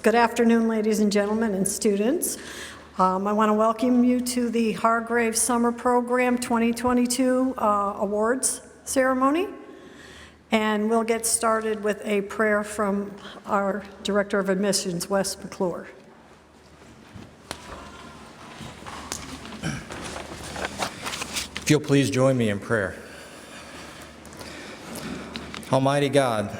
Good afternoon, ladies and gentlemen and students. I want to welcome you to the Hargrave Summer Program 2022 Awards Ceremony. And we'll get started with a prayer from our Director of Admissions, Wes McClure. If you'll please join me in prayer. Almighty God,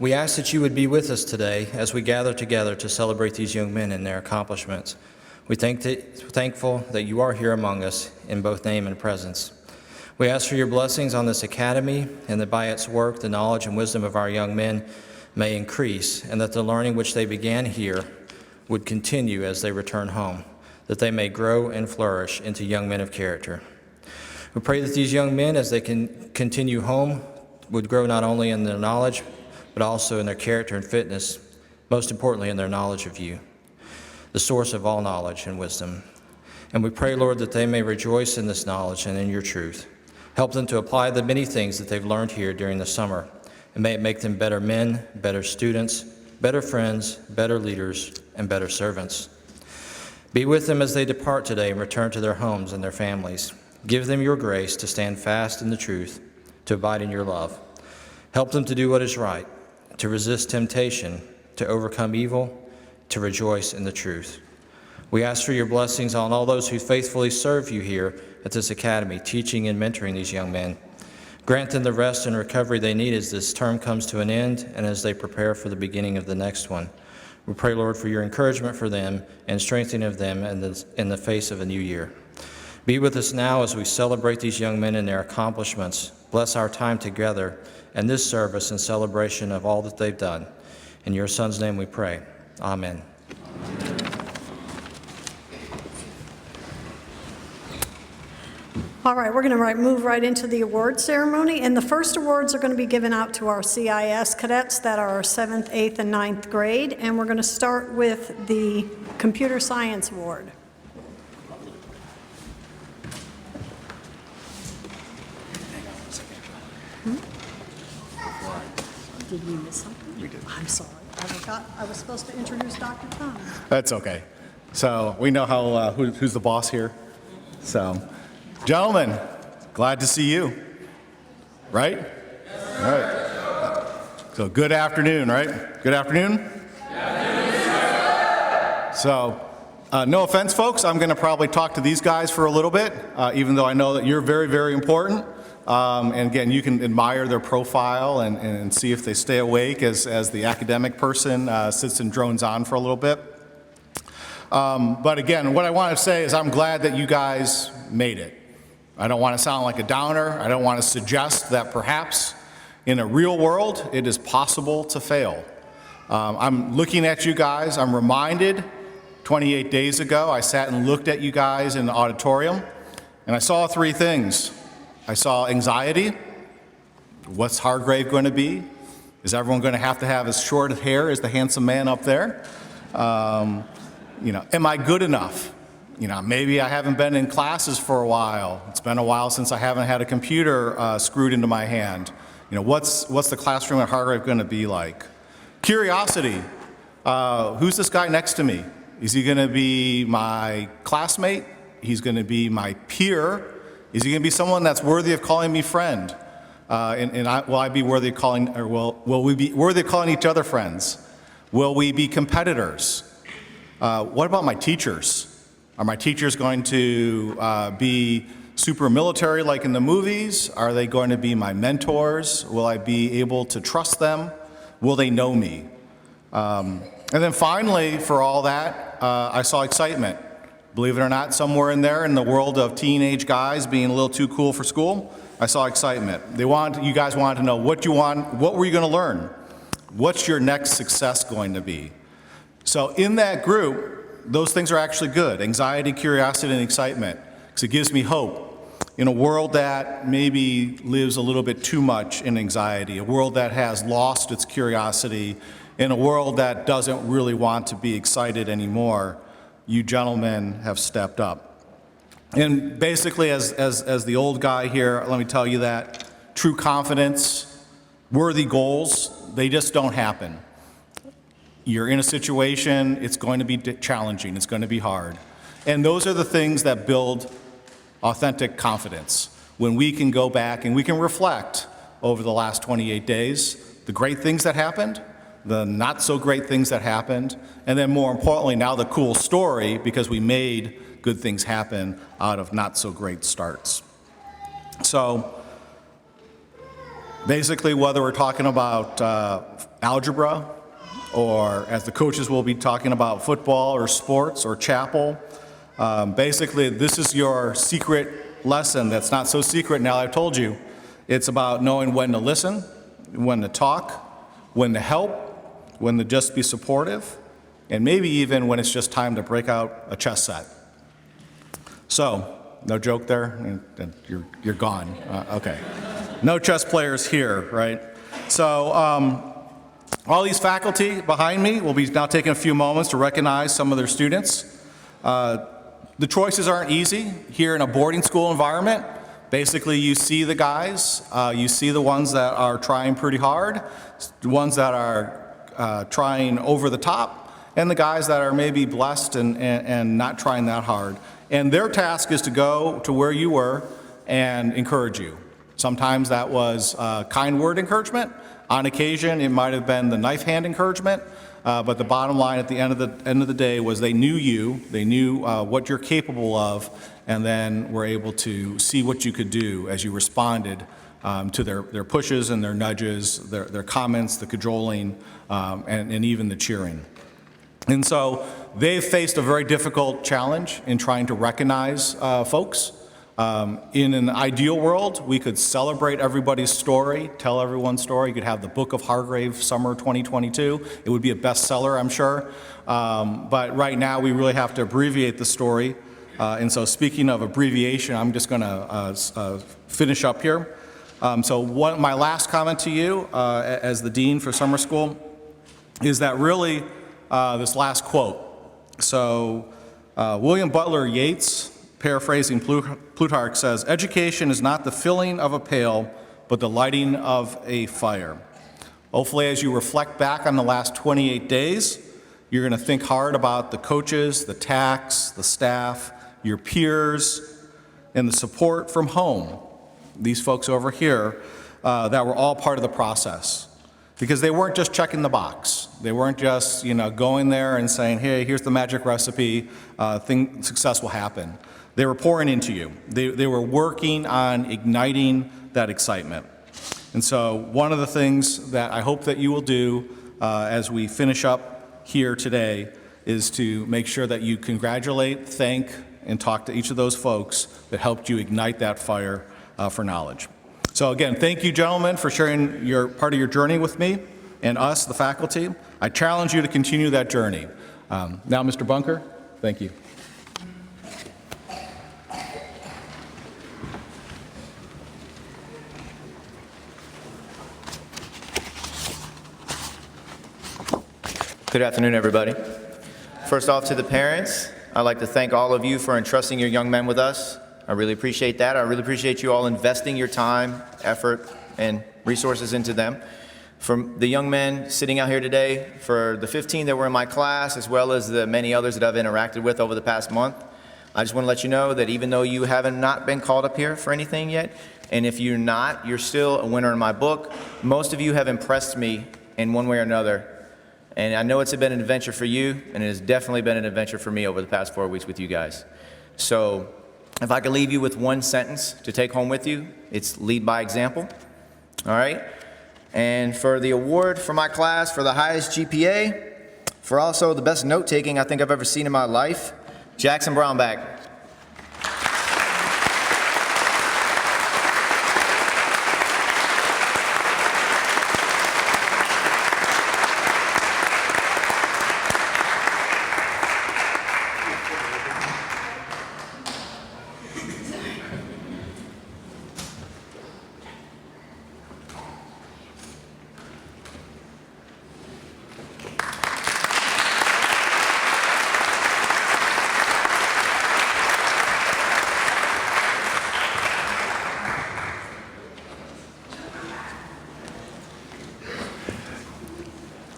we ask that you would be with us today as we gather together to celebrate these young men and their accomplishments. We're thankful that you are here among us in both name and presence. We ask for your blessings on this academy and that by its work, the knowledge and wisdom of our young men may increase, and that the learning which they began here would continue as they return home, that they may grow and flourish into young men of character. We pray that these young men, as they can continue home, would grow not only in their knowledge, but also in their character and fitness, most importantly in their knowledge of you, the source of all knowledge and wisdom. And we pray, Lord, that they may rejoice in this knowledge and in your truth. Help them to apply the many things that they've learned here during the summer, and may it make them better men, better students, better friends, better leaders, and better servants. Be with them as they depart today and return to their homes and their families. Give them your grace to stand fast in the truth, to abide in your love. Help them to do what is right, to resist temptation, to overcome evil, to rejoice in the truth. We ask for your blessings on all those who faithfully serve you here at this academy, teaching and mentoring these young men. Grant them the rest and recovery they need as this term comes to an end and as they prepare for the beginning of the next one. We pray, Lord, for your encouragement for them and strengthening of them in the face of a new year. Be with us now as we celebrate these young men and their accomplishments. Bless our time together and this service in celebration of all that they've done. In your Son's name we pray. Amen. All right, we're going to move right into the award ceremony, and the first awards are going to be given out to our CIS cadets that are 7th, 8th, and 9th grade, and we're going to start with the Computer Science Award. Did we miss something? We did. I'm sorry. I forgot I was supposed to introduce Dr. Tom. That's okay. So we know how who's the boss here. So, gentlemen, glad to see you. Right? All right. So good afternoon, right? Good afternoon? So, no offense, folks. I'm going to probably talk to these guys for a little bit, even though I know that you're very, very important. And again, you can admire their profile and see if they stay awake as the academic person sits and drones on for a little bit. But again, what I want to say is I'm glad that you guys made it. I don't want to sound like a downer. I don't want to suggest that perhaps in a real world it is possible to fail. I'm looking at you guys. I'm reminded 28 days ago I sat and looked at you guys in the auditorium and I saw three things. I saw anxiety. What's Hargrave going to be? Is everyone going to have as short hair as the handsome man up there? Am I good enough? Maybe I haven't been in classes for a while. It's been a while since I haven't had a computer screwed into my hand. What's the classroom at Hargrave going to be like? Curiosity. Who's this guy next to me? Is he going to be my classmate? He's going to be my peer. Is he going to be someone that's worthy of calling me friend? Will I be worthy of calling, or will we be worthy of calling each other friends? Will we be competitors? What about my teachers? Are my teachers going to be super military like in the movies? Are they going to be my mentors? Will I be able to trust them? Will they know me? And then finally, for all that, I saw excitement. Believe it or not, somewhere in there in the world of teenage guys being a little too cool for school, I saw excitement. You guys wanted to know what were you going to learn? What's your next success going to be? So in that group, those things are actually good. Anxiety, curiosity, and excitement. Because it gives me hope. In a world that maybe lives a little bit too much in anxiety, a world that has lost its curiosity, in a world that doesn't really want to be excited anymore, you gentlemen have stepped up. And basically, as the old guy here, let me tell you that true confidence, worthy goals, they just don't happen. You're in a situation, it's going to be challenging, it's going to be hard. And those are the things that build authentic confidence. When we can go back and we can reflect over the last 28 days, the great things that happened, the not so great things that happened, and then more importantly, now the cool story, because we made good things happen out of not so great starts. So basically, whether we're talking about algebra, or as the coaches will be talking about football or sports or chapel, basically this is your secret lesson that's not so secret now I've told you. It's about knowing when to listen, when to talk, when to help, when to just be supportive, and maybe even when it's just time to break out a chess set. So, no joke there? You're gone. Okay. No chess players here, right? So, all these faculty behind me will be now taking a few moments to recognize some of their students. The choices aren't easy here in a boarding school environment. Basically, you see the guys, you see the ones that are trying pretty hard, the ones that are trying over the top, and the guys that are maybe blessed and not trying that hard. And their task is to go to where you were and encourage you. Sometimes that was kind word encouragement. On occasion, it might have been the knife hand encouragement. But the bottom line at the end of the day was they knew you, they knew what you're capable of, and then were able to see what you could do as you responded to their pushes and their nudges, their comments, the cajoling, and even the cheering. And so they've faced a very difficult challenge in trying to recognize folks. In an ideal world, we could celebrate everybody's story, tell everyone's story. You could have the Book of Hargrave Summer 2022. It would be a bestseller, I'm sure. But right now, we really have to abbreviate the story. And so speaking of abbreviation, I'm just going to finish up here. My last comment to you as the Dean for Summer School is that really this last quote. So William Butler Yeats, paraphrasing Plutarch, says, "Education is not the filling of a pail, but the lighting of a fire." Hopefully, as you reflect back on the last 28 days, you're going to think hard about the coaches, the TACs, the staff, your peers, and the support from home, these folks over here, that were all part of the process. Because they weren't just checking the box. They weren't just, going there and saying, hey, here's the magic recipe, success will happen. They were pouring into you. They were working on igniting that excitement. And so one of the things that I hope that you will do as we finish up here today is to make sure that you congratulate, thank, and talk to each of those folks that helped you ignite that fire for knowledge. So again, thank you, gentlemen, for sharing your part of your journey with me and us, the faculty. I challenge you to continue that journey. Now, Mr. Bunker, thank you. Good afternoon, everybody. First off, to the parents, I'd like to thank all of you for entrusting your young men with us. I really appreciate that. I really appreciate you all investing your time, effort, and resources into them. From the young men sitting out here today, for the 15 that were in my class, as well as the many others that I've interacted with over the past month, I just want to let you know that even though you haven't not been called up here for anything yet, and if you're not, you're still a winner in my book. Most of you have impressed me in one way or another. And I know it's been an adventure for you, and it has definitely been an adventure for me over the past 4 weeks with you guys. So if I could leave you with one sentence to take home with you, it's lead by example. All right? And for the award for my class for the highest GPA, for also the best note-taking I think I've ever seen in my life, Jackson Brownback.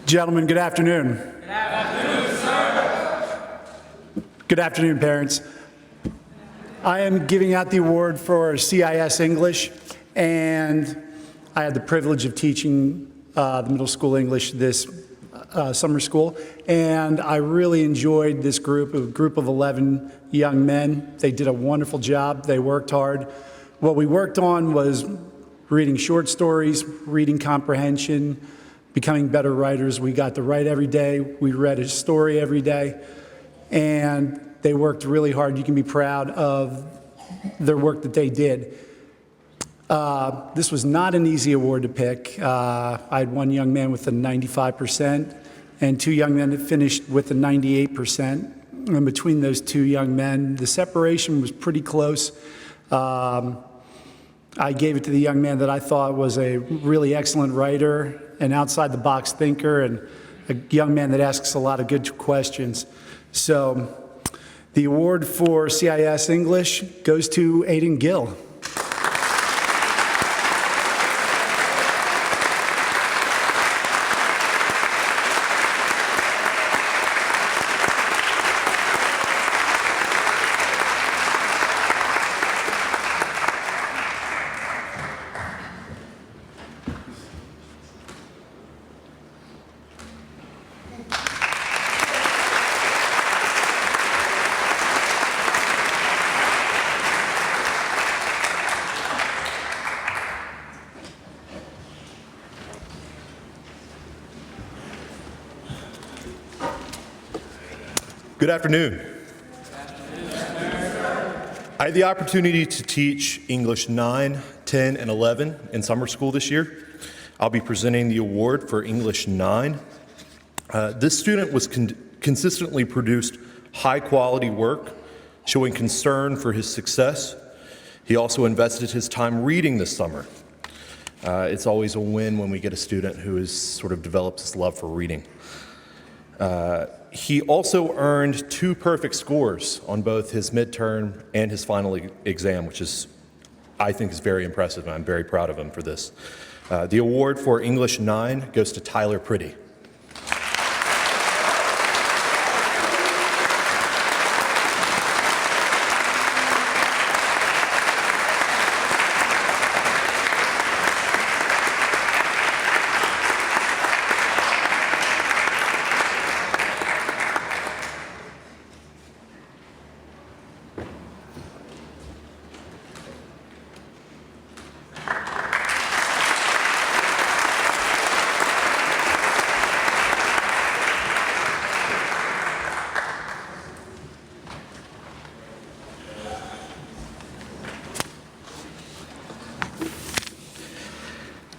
Gentlemen, good afternoon. Good afternoon, parents. I am giving out the award for CIS English, and I had the privilege of teaching the middle school English this summer school, and I really enjoyed this group, a group of 11 young men. They did a wonderful job. They worked hard. What we worked on was reading short stories, reading comprehension, becoming better writers. We got to write every day. We read a story every day, and they worked really hard. You can be proud of their work that they did. This was not an easy award to pick. I had one young man with a 95% and two young men that finished with a 98%. And between those two young men, the separation was pretty close. I gave it to the young man that I thought was a really excellent writer, an outside-the-box thinker, and a young man that asks a lot of good questions. So the award for CIS English goes to Aiden Gill. Good afternoon. I had the opportunity to teach English 9, 10, and 11 in summer school this year. I'll be presenting the award for English 9. This student was consistently produced high-quality work, showing concern for his success. He also invested his time reading this summer. It's always a win when we get a student who has sort of developed this love for reading. He also earned 2 perfect scores on both his midterm and his final exam, which I think is very impressive, and I'm very proud of him for this. The award for English 9 goes to Tyler Pretty.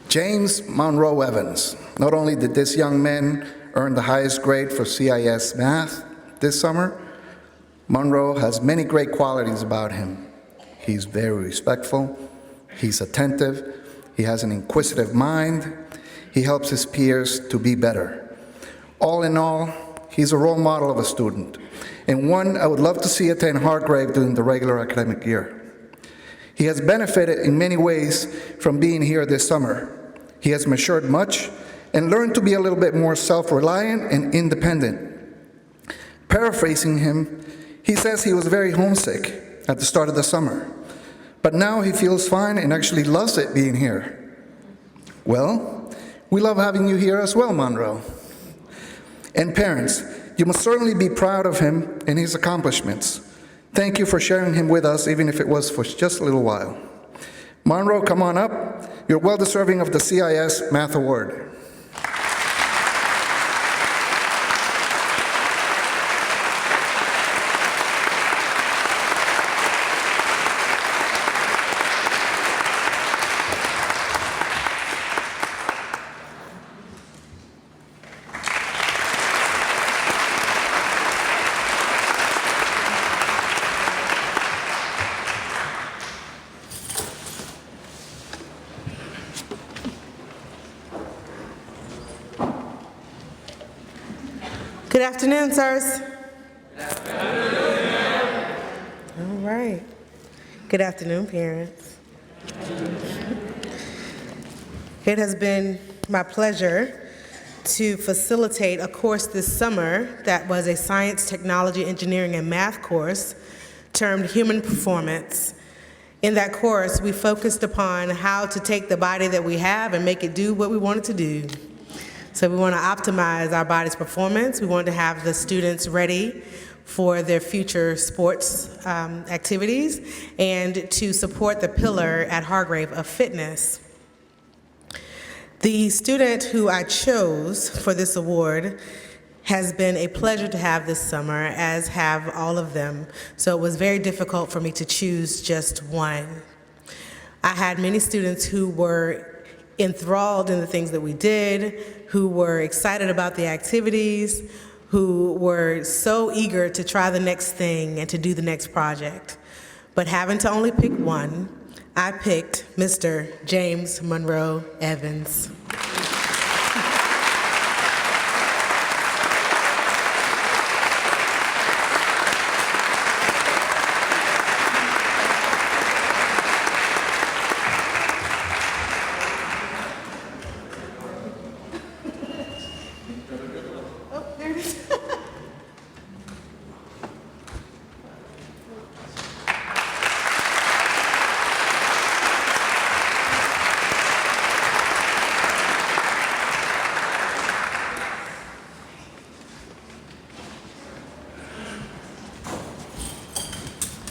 James Monroe Evans. Not only did this young man earn the highest grade for CIS Math this summer, Monroe has many great qualities about him. He's very respectful, he's attentive, he has an inquisitive mind, he helps his peers to be better. All in all, he's a role model of a student, and one I would love to see attend Hargrave during the regular academic year. He has benefited in many ways from being here this summer. He has matured much and learned to be a little bit more self-reliant and independent. Paraphrasing him, he says he was very homesick at the start of the summer, but now he feels fine and actually loves it being here. Well, we love having you here as well, Monroe. And parents, you must certainly be proud of him and his accomplishments. Thank you for sharing him with us, even if it was for just a little while. Monroe, come on up. You're well deserving of the CIS Math Award. Good afternoon, sirs. Good afternoon. All right. Good afternoon, parents. It has been my pleasure to facilitate a course this summer that was a science, technology, engineering, and math course termed Human Performance. In that course, we focused upon how to take the body that we have and make it do what we want it to do. So we want to optimize our body's performance. We want to have the students ready for their future sports activities and to support the pillar at Hargrave of fitness. The student who I chose for this award has been a pleasure to have this summer, as have all of them. So it was very difficult for me to choose just one. I had many students who were enthralled in the things that we did, who were excited about the activities, who were so eager to try the next thing and to do the next project. But having to only pick one, I picked Mr. James Monroe Evans.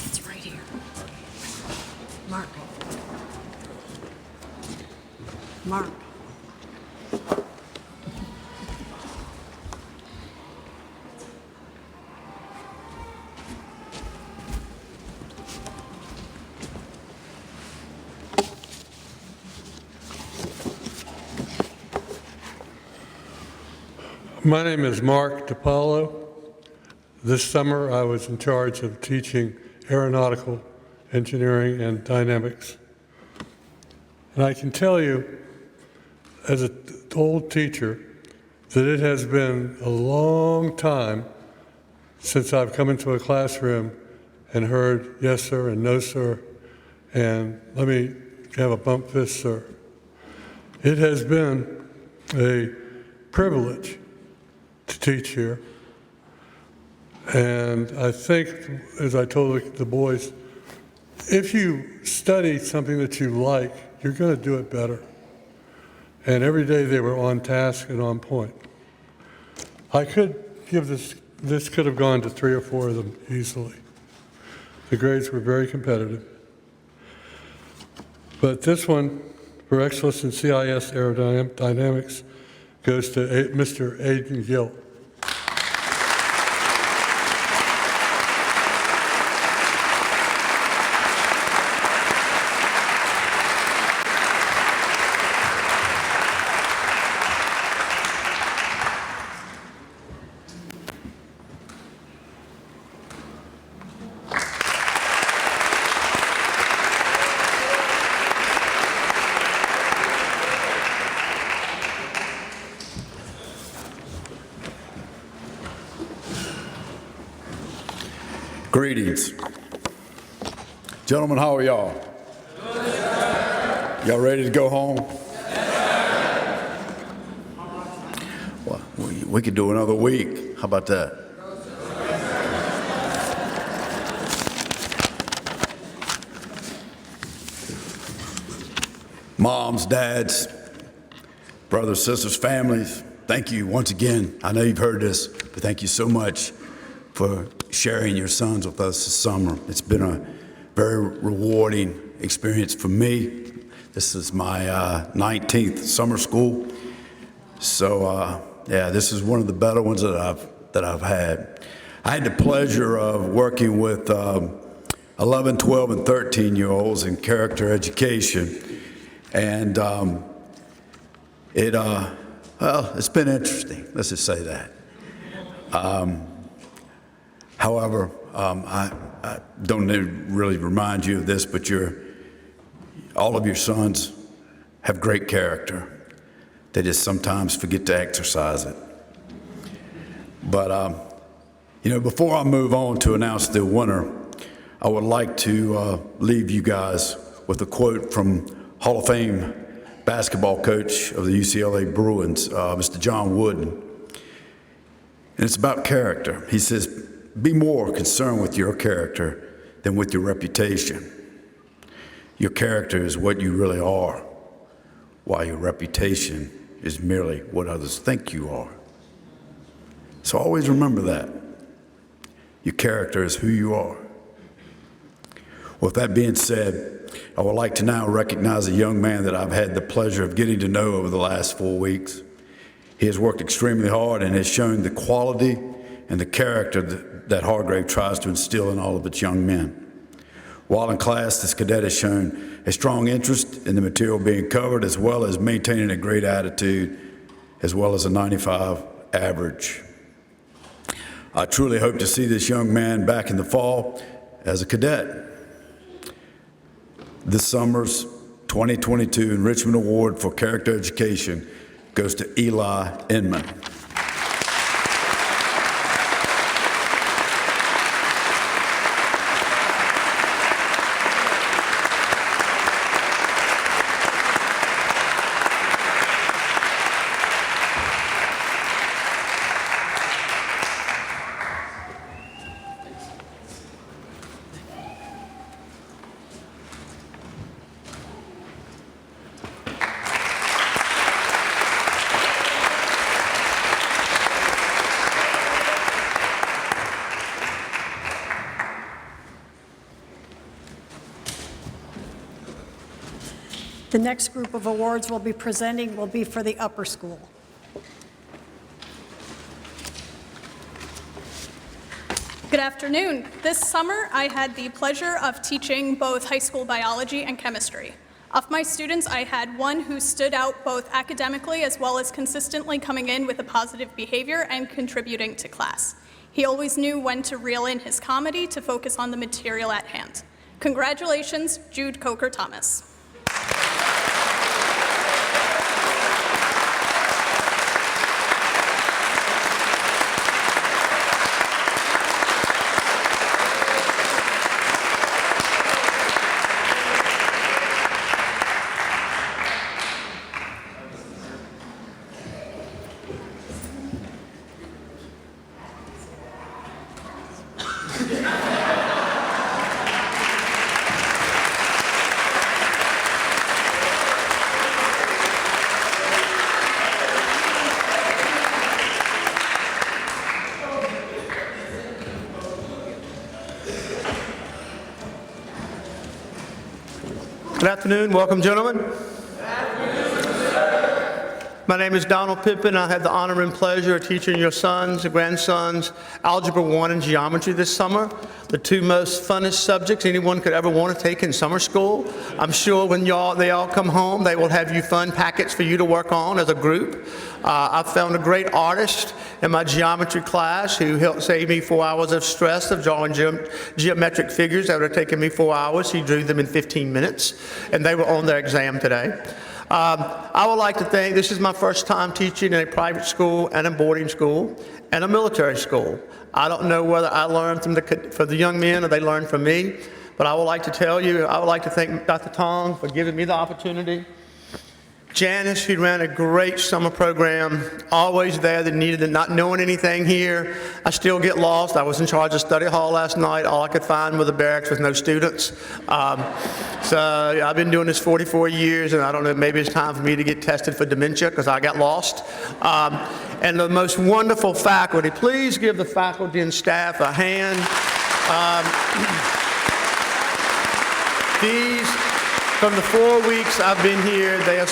It's right here. Mark. Mark. My name is Mark DiPaolo. This summer, I was in charge of teaching aeronautical engineering and dynamics. And I can tell you, as an old teacher, that it has been a long time since I've come into a classroom and heard yes, sir, and no, sir, and let me have a bump fist, sir. It has been a privilege to teach here. And I think, as I told the boys, if you study something that you like, you're going to do it better. And every day they were on task and on point. I could give this could have gone to 3 or 4 of them easily. The grades were very competitive. But this one, for excellence in CIS aerodynamics, goes to Mr. Aiden Gill. Greetings. Gentlemen, how are y'all? Y'all ready to go home? Well, we could do another week. How about that? Moms, dads, brothers, sisters, families, thank you once again. I know you've heard this, but thank you so much for sharing your sons with us this summer. It's been a very rewarding experience for me. This is my 19th summer school. So yeah, this is one of the better ones that I've had. I had the pleasure of working with 11, 12, and 13-year-olds in character education. And well, it's been interesting, let's just say that. However, I don't need to really remind you of this, but all of your sons have great character. They just sometimes forget to exercise it. But, you know, before I move on to announce the winner, I would like to leave you guys with a quote from Hall of Fame basketball coach of the UCLA Bruins, Mr. John Wooden. And it's about character. He says, be more concerned with your character than with your reputation. Your character is what you really are, while your reputation is merely what others think you are. So always remember that. Your character is who you are. With that being said, I would like to now recognize a young man that I've had the pleasure of getting to know over the last 4 weeks. He has worked extremely hard and has shown the quality and the character that Hargrave tries to instill in all of its young men. While in class, this cadet has shown a strong interest in the material being covered, as well as maintaining a great attitude, as well as a 95 average. I truly hope to see this young man back in the fall as a cadet. This summer's 2022 Enrichment Award for Character Education goes to Eli Inman. The next group of awards we'll be presenting will be for the upper school. Good afternoon. This summer, I had the pleasure of teaching both high school biology and chemistry. Of my students, I had one who stood out both academically as well as consistently coming in with a positive behavior and contributing to class. He always knew when to reel in his comedy to focus on the material at hand. Congratulations, Jude Coker-Thomas. Good afternoon. Welcome, gentlemen. My name is Donald Pippin. I had the honor and pleasure of teaching your sons and grandsons Algebra 1 and Geometry this summer, the two most funnest subjects anyone could ever want to take in summer school. I'm sure when they all come home, they will have you fun packets for you to work on as a group. I found a great artist in my geometry class who helped save me 4 hours of stress of drawing geometric figures that would have taken me 4 hours. He drew them in 15 minutes, and they were on their exam today. I would like to thank, this is my first time teaching in a private school and a boarding school and a military school. I don't know whether I learned from the young men or they learned from me, but I would like to tell you, I would like to thank Dr. Tong for giving me the opportunity. Janice, who ran a great summer program, always there, that needed it, not knowing anything here. I still get lost. I was in charge of study hall last night. All I could find were the barracks with no students. So yeah, I've been doing this 44 years, and I don't know, maybe it's time for me to get tested for dementia because I got lost. And the most wonderful faculty. Please give the faculty and staff a hand. From the 4 weeks I've been here, they have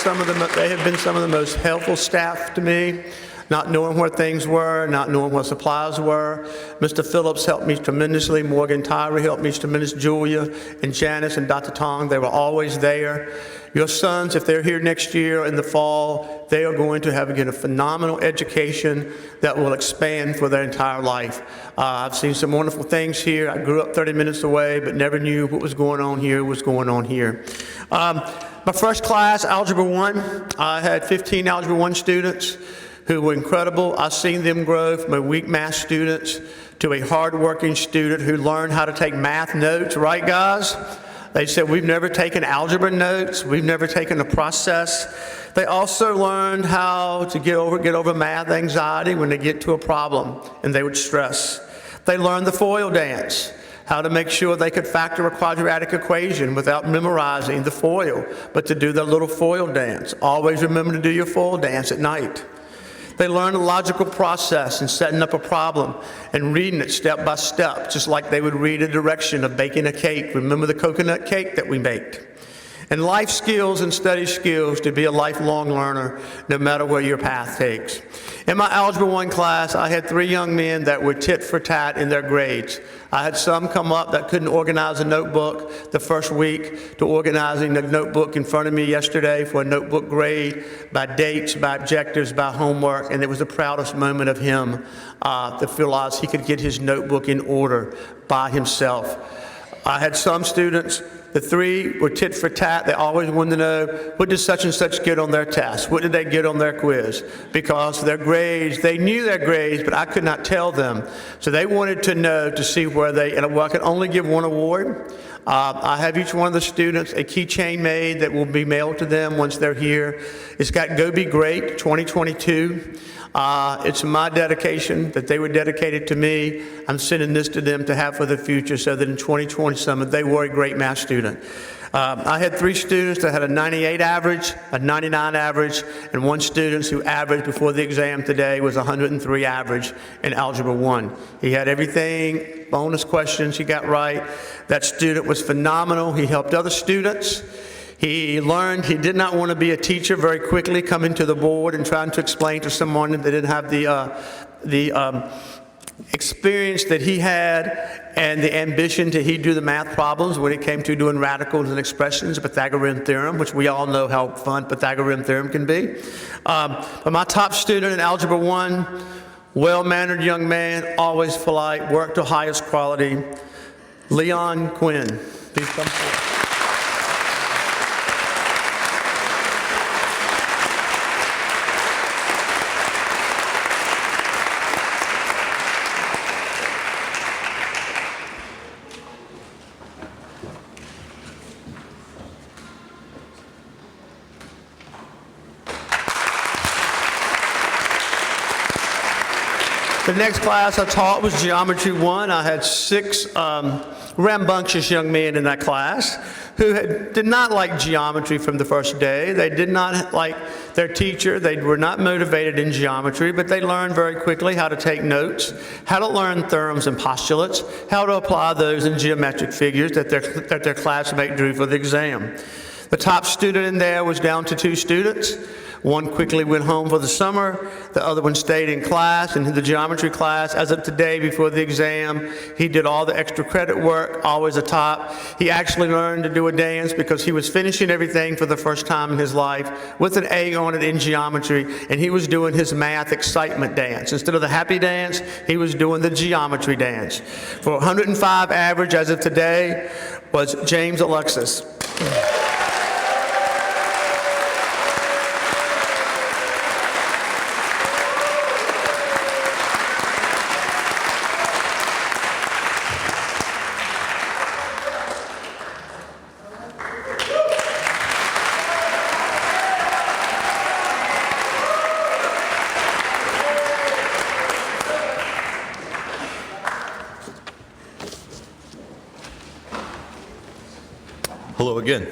been some of the most helpful staff to me, not knowing where things were, not knowing what supplies were. Mr. Phillips helped me tremendously. Morgan Tyree helped me tremendously. Julia and Janice and Dr. Tong, they were always there. Your sons, if they're here next year in the fall, they are going to have, again, a phenomenal education that will expand for their entire life. I've seen some wonderful things here. I grew up 30 minutes away, but never knew what was going on here was going on here. My first class, Algebra 1, I had 15 Algebra 1 students who were incredible. I've seen them grow from a weak math student to a hard-working student who learned how to take math notes, right, guys? They said, we've never taken algebra notes. We've never taken a process. They also learned how to get over math anxiety when they get to a problem and they would stress. They learned the foil dance, how to make sure they could factor a quadratic equation without memorizing the foil, but to do their little foil dance. Always remember to do your foil dance at night. They learned a logical process in setting up a problem and reading it step by step, just like they would read a direction of baking a cake. Remember the coconut cake that we baked? And life skills and study skills to be a lifelong learner, no matter where your path takes. In my Algebra 1 class, I had 3 young men that were tit for tat in their grades. I had some come up that couldn't organize a notebook the first week to organizing the notebook in front of me yesterday for a notebook grade by dates, by objectives, by homework, and it was the proudest moment of him to realize he could get his notebook in order by himself. I had some students, the 3 were tit for tat. They always wanted to know, what did such and such get on their test? What did they get on their quiz? Because their grades, they knew their grades, but I could not tell them. So they wanted to know to see where they, and I could only give 1 award. I have each one of the students a keychain made that will be mailed to them once they're here. It's got Go Be Great 2022. It's my dedication that they were dedicated to me. I'm sending this to them to have for the future so that in 2020 summer they were a great math student. I had 3 students that had a 98 average, a 99 average, and 1 student who averaged before the exam today was 103 average in Algebra 1. He had everything, bonus questions he got right. That student was phenomenal. He helped other students. He learned he did not want to be a teacher very quickly, coming to the board and trying to explain to someone that didn't have the experience that he had and the ambition to do the math problems when it came to doing radicals and expressions, Pythagorean theorem, which we all know how fun Pythagorean theorem can be. But my top student in Algebra 1, well-mannered young man, always polite, worked to highest quality, Leon Quinn. Please come forward. The next class I taught was Geometry 1. I had 6 rambunctious young men in that class who did not like geometry from the first day. They did not like their teacher. They were not motivated in geometry, but they learned very quickly how to take notes, how to learn theorems and postulates, how to apply those in geometric figures that their classmate drew for the exam. The top student in there was down to 2 students. One quickly went home for the summer. The other one stayed in class, and in the geometry class, as of today before the exam, he did all the extra credit work, always a top. He actually learned to do a dance because he was finishing everything for the first time in his life with an A on it in geometry, and he was doing his math excitement dance. Instead of the happy dance, he was doing the geometry dance. For 105 average as of today was James Alexis. Hello again.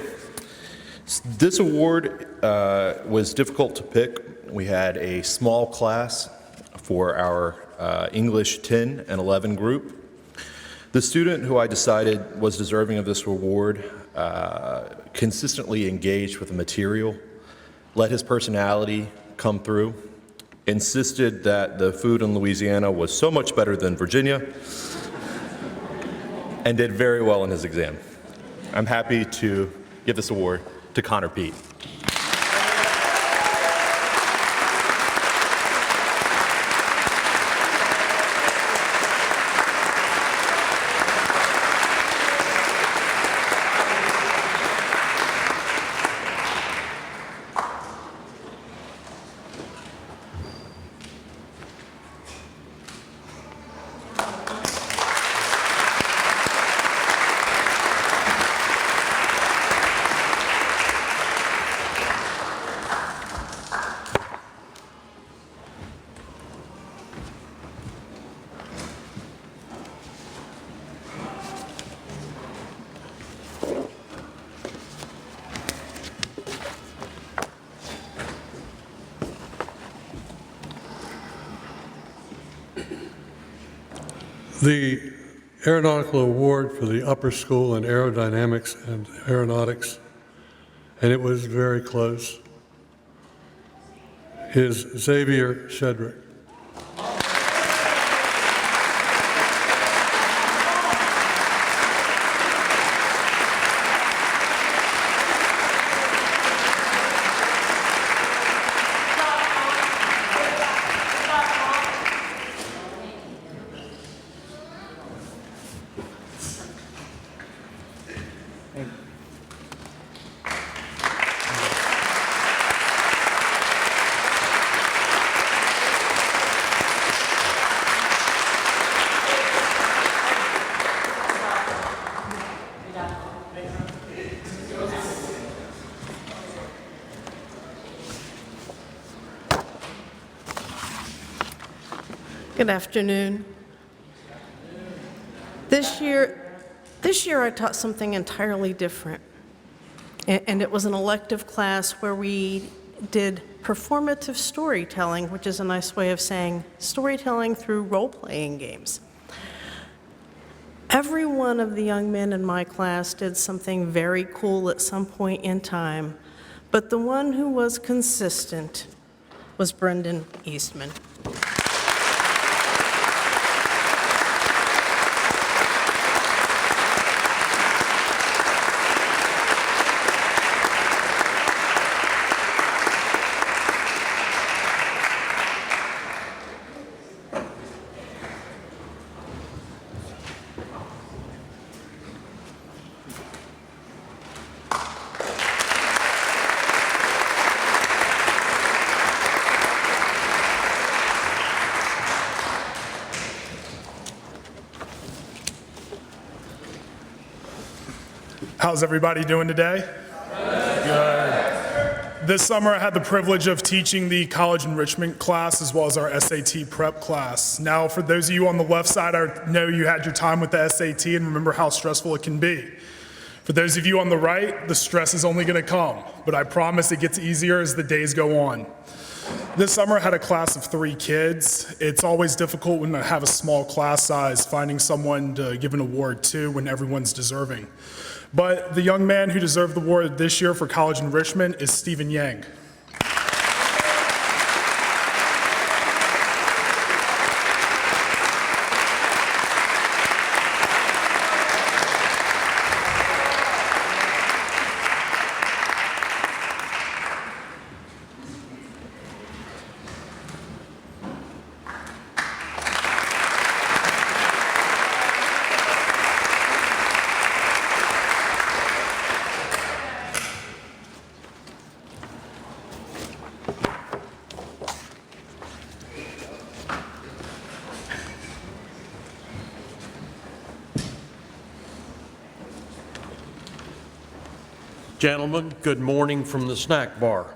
This award was difficult to pick. We had a small class for our English 10 and 11 group. The student who I decided was deserving of this award consistently engaged with the material, let his personality come through, insisted that the food in Louisiana was so much better than Virginia, and did very well in his exam. I'm happy to give this award to Connor Pete. the Aeronautical Award for the upper school in aerodynamics and aeronautics, and it was very close, is Xavier Shedrick. Good afternoon. This year I taught something entirely different. And it was an elective class where we did performative storytelling, which is a nice way of saying storytelling through role-playing games. Every one of the young men in my class did something very cool at some point in time, but the one who was consistent was Brendan Eastman. How's everybody doing today? Good. This summer I had the privilege of teaching the college enrichment class as well as our SAT prep class. Now, for those of you on the left side, I know you had your time with the SAT and remember how stressful it can be. For those of you on the right, the stress is only going to come, but I promise it gets easier as the days go on. This summer I had a class of 3 kids. It's always difficult when I have a small class size finding someone to give an award to when everyone's deserving. But the young man who deserved the award this year for college enrichment is Stephen Yang. Gentlemen, good morning from the snack bar.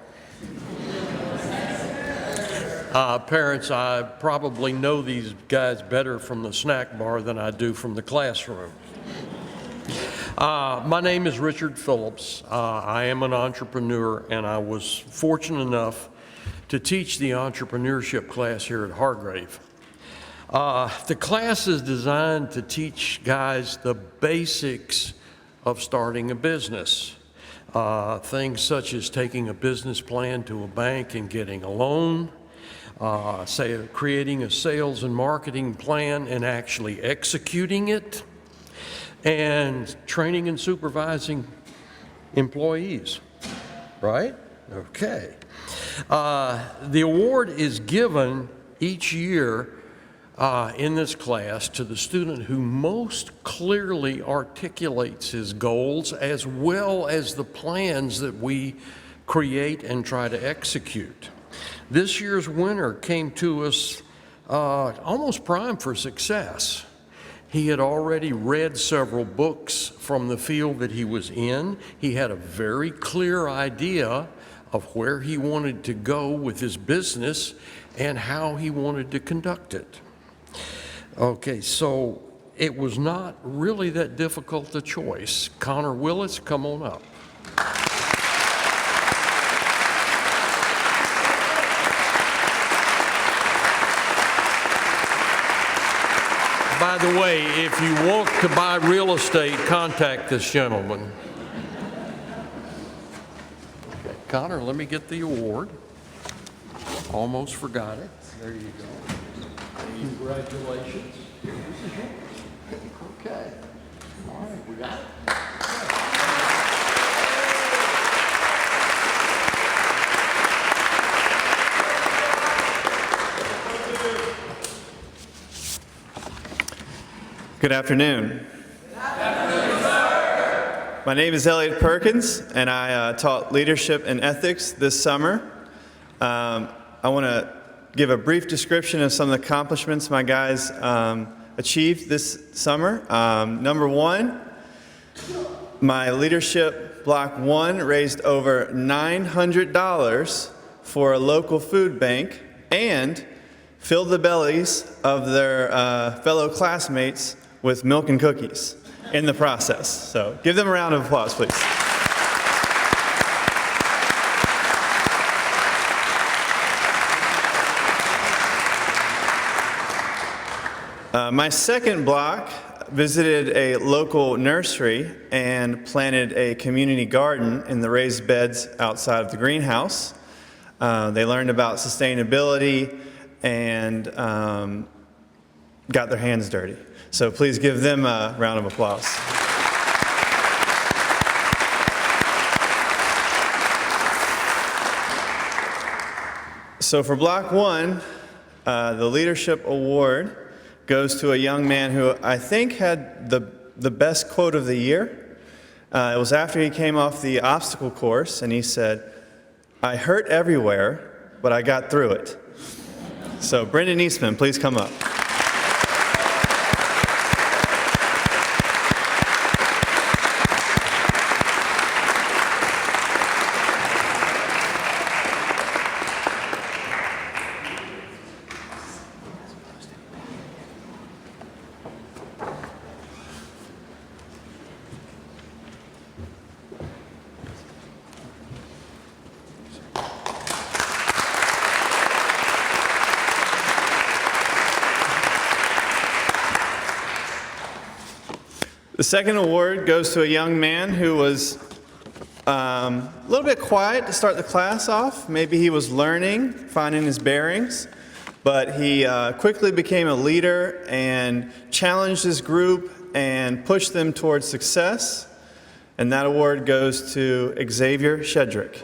Parents, I probably know these guys better from the snack bar than I do from the classroom. My name is Richard Phillips. I am an entrepreneur, and I was fortunate enough to teach the entrepreneurship class here at Hargrave. The class is designed to teach guys the basics of starting a business. Things such as taking a business plan to a bank and getting a loan, creating a sales and marketing plan and actually executing it, and training and supervising employees, right? Okay. The award is given each year in this class to the student who most clearly articulates his goals as well as the plans that we create and try to execute. This year's winner came to us almost primed for success. He had already read several books from the field that he was in. He had a very clear idea of where he wanted to go with his business and how he wanted to conduct it. Okay, so it was not really that difficult a choice. Connor Willis, come on up. By the way, if you want to buy real estate, contact this gentleman. Okay, Connor, let me get the award. Almost forgot it. There you go. Congratulations. Okay. All right, we got it. Good afternoon. My name is Elliot Perkins, and I taught leadership and ethics this summer. I want to give a brief description of some of the accomplishments my guys achieved this summer. Number one, my leadership block 1 raised over $900 for a local food bank and filled the bellies of their fellow classmates with milk and cookies in the process. So give them a round of applause, please. My second block visited a local nursery and planted a community garden in the raised beds outside of the greenhouse. They learned about sustainability and got their hands dirty. So please give them a round of applause. So for Block 1, the Leadership Award goes to a young man who I think had the best quote of the year. It was after he came off the obstacle course, and he said, "I hurt everywhere, but I got through it." So Brendan Eastman, please come up. The second award goes to a young man who was a little bit quiet to start the class off. Maybe he was learning, finding his bearings, but he quickly became a leader and challenged his group and pushed them towards success. And that award goes to Xavier Shedrick.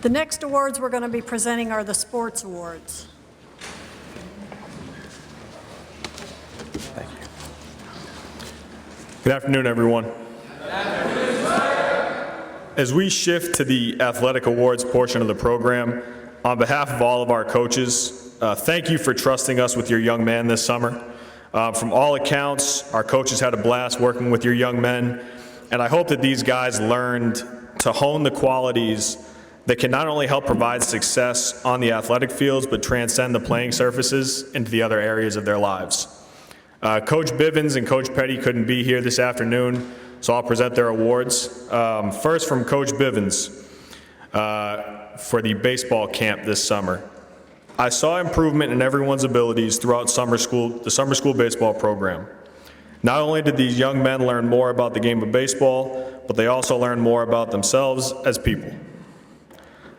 The next awards we're going to be presenting are the sports awards. Thank you. Good afternoon, everyone. As we shift to the athletic awards portion of the program, on behalf of all of our coaches, thank you for trusting us with your young man this summer. From all accounts, our coaches had a blast working with your young men, and I hope that these guys learned to hone the qualities that can not only help provide success on the athletic fields, but transcend the playing surfaces into the other areas of their lives. Coach Bivens and Coach Petty couldn't be here this afternoon, so I'll present their awards. First from Coach Bivens for the baseball camp this summer. I saw improvement in everyone's abilities throughout the summer school baseball program. Not only did these young men learn more about the game of baseball, but they also learned more about themselves as people.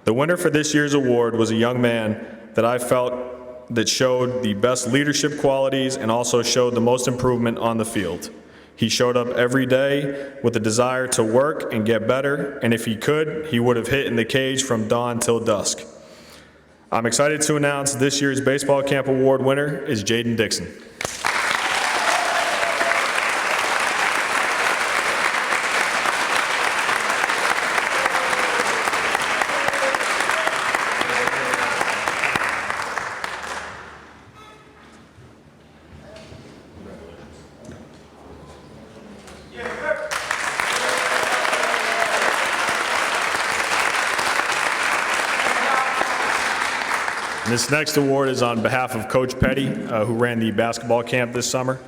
The winner for this year's award was a young man that I felt that showed the best leadership qualities and also showed the most improvement on the field. He showed up every day with a desire to work and get better, and if he could, he would have hit in the cage from dawn till dusk. I'm excited to announce this year's Baseball Camp Award winner is Jaden Dixon. This next award is on behalf of Coach Petty, who ran the basketball camp this summer.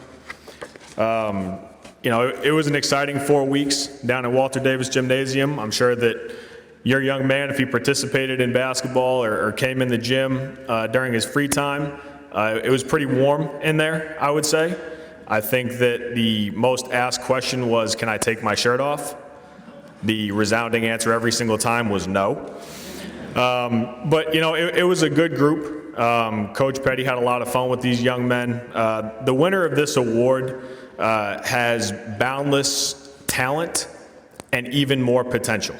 It was an exciting 4 weeks down at Walter Davis Gymnasium. I'm sure that your young man, if he participated in basketball or came in the gym during his free time, it was pretty warm in there, I would say. I think that the most asked question was, can I take my shirt off? The resounding answer every single time was no. But it was a good group. Coach Petty had a lot of fun with these young men. The winner of this award has boundless talent and even more potential.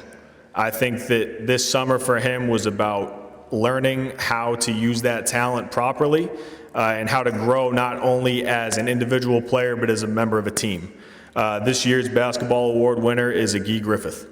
I think that this summer for him was about learning how to use that talent properly and how to grow not only as an individual player but as a member of a team. This year's basketball award winner is Agee Griffith.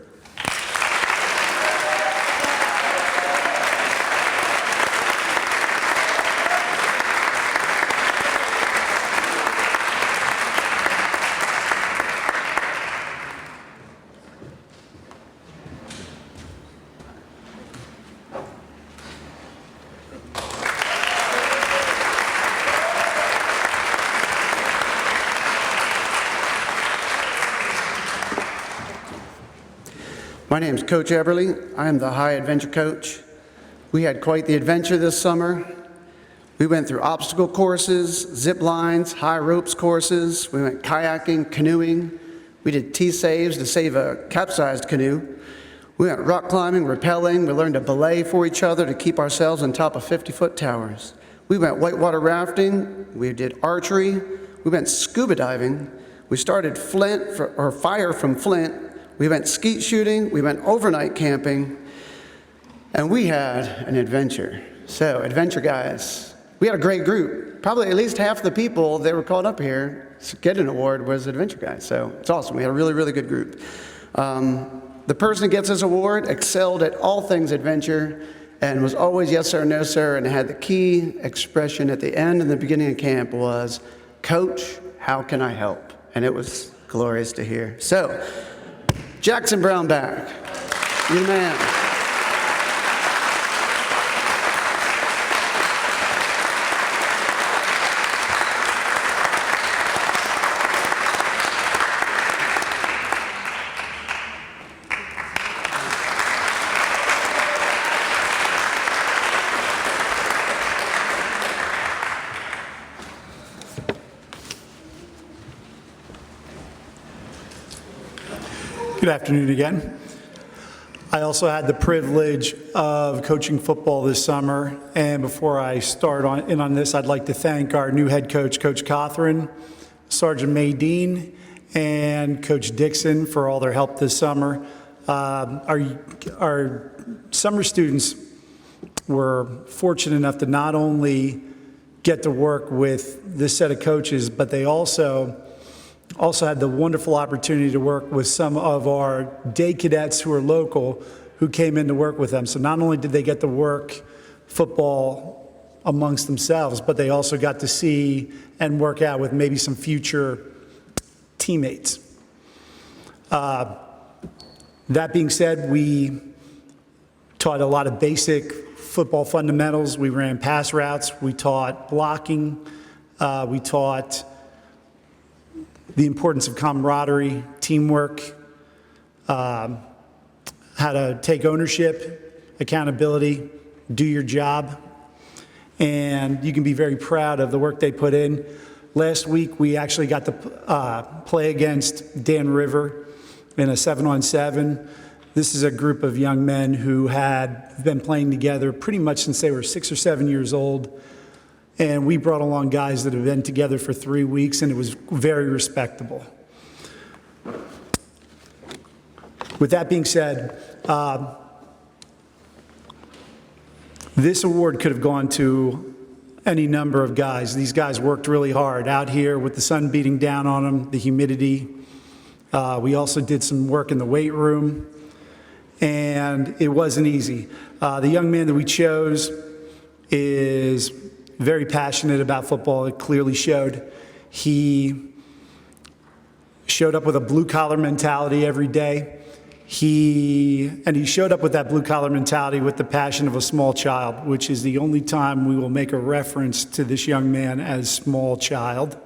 My name is Coach Everly. I am the High Adventure Coach. We had quite the adventure this summer. We went through obstacle courses, zip lines, high ropes courses. We went kayaking, canoeing. We did T-saves to save a capsized canoe. We went rock climbing, rappelling. We learned to belay for each other to keep ourselves on top of 50-foot towers. We went whitewater rafting. We did archery. We went scuba diving. We started fire from flint. We went skeet shooting, we went overnight camping, and we had an adventure. So, adventure guys, we had a great group. Probably at least half the people that were called up here to get an award was adventure guys. So, it's awesome. We had a really, really good group. The person that gets this award excelled at all things adventure and was always yes sir, no sir, and had the key expression at the end and the beginning of camp was, Coach, how can I help? And it was glorious to hear. So, Jackson Brownback, you man. Good afternoon again. I also had the privilege of coaching football this summer, and before I start on this, I'd like to thank our new head coach, Coach Cothran, Sergeant Maydeen, and Coach Dixon for all their help this summer. Our summer students were fortunate enough to not only get to work with this set of coaches, but they also had the wonderful opportunity to work with some of our day cadets who are local who came in to work with them. So not only did they get to work football amongst themselves, but they also got to see and work out with maybe some future teammates. That being said, we taught a lot of basic football fundamentals. We ran pass routes. We taught blocking. We taught the importance of camaraderie, teamwork, how to take ownership, accountability, do your job. And you can be very proud of the work they put in. Last week, we actually got to play against Dan River in a 7-on-7. This is a group of young men who had been playing together pretty much since they were 6 or 7 years old. And we brought along guys that have been together for 3 weeks, and it was very respectable. With that being said, this award could have gone to any number of guys. These guys worked really hard out here with the sun beating down on them, the humidity. We also did some work in the weight room, and it wasn't easy. The young man that we chose is very passionate about football. It clearly showed. He showed up with a blue-collar mentality every day. He showed up with that blue-collar mentality with the passion of a small child, which is the only time we will make a reference to this young man as small child.